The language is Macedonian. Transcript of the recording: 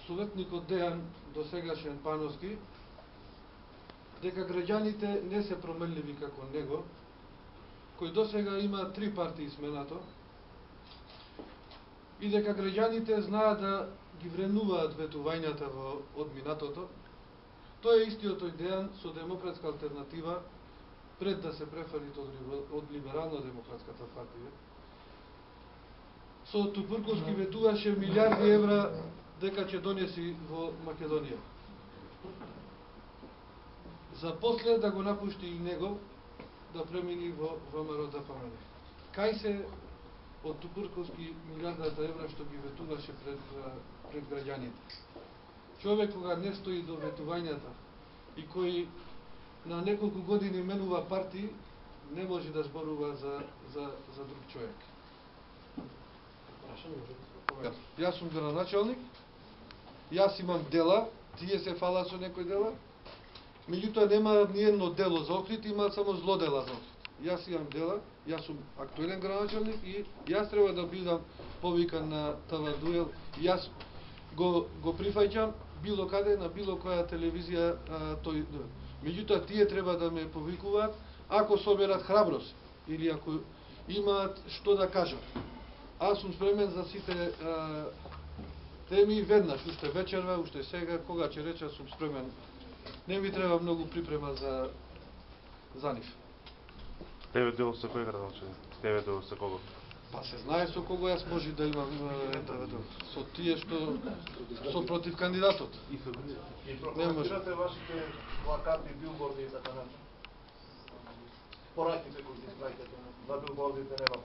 советникот Дејан, досегашен Пановски, дека граѓаните не се променливи како него, кој досега има 3 партии сменато, и дека граѓаните знаат да ги вренуваат ветувањата во одминатото. Тој е истиот тој Дејан со демократска алтернатива, пред да се префали од либерално-демократската партија. Со Тупурковски ветуваше милиарди евра дека ќе донеси во Македонија. За после да го напушти и него, да премини во ВМРО-ДПМН. Кај се од Тупурковски милиардата евра што ги ветуваше пред граѓаните? Човек кога не стои до ветувањата и кој на неколку години менува партии, не може да зборува за друг човек. Јас сум градоначалник, јас имам дела, тие се фала со некој дела, меѓутоа нема ни едно дело за открит, има само злодела за открит. Јас имам дела, јас сум актуелен градоначалник и јас треба да бидам повикан на ТВ дуел. Јас го прифаќам било каде, на било која телевизија тој. Меѓутоа тие треба да ме повикуваат ако соберат храброст или ако имаат што да кажат. Аз сум спремен за сите теми веднаш, уште вечерва, уште сега, кога ќе реча сум спремен. Не ми треба многу припрема за нив. Тебе дело со кој градоначалник? Тебе дело со кого? Па се знае со кого јас може да имам со тие што со против кандидатот. И прокоментирате вашите плакати, билборди и така натаму. Пораќите кои ги правите на билбордите нема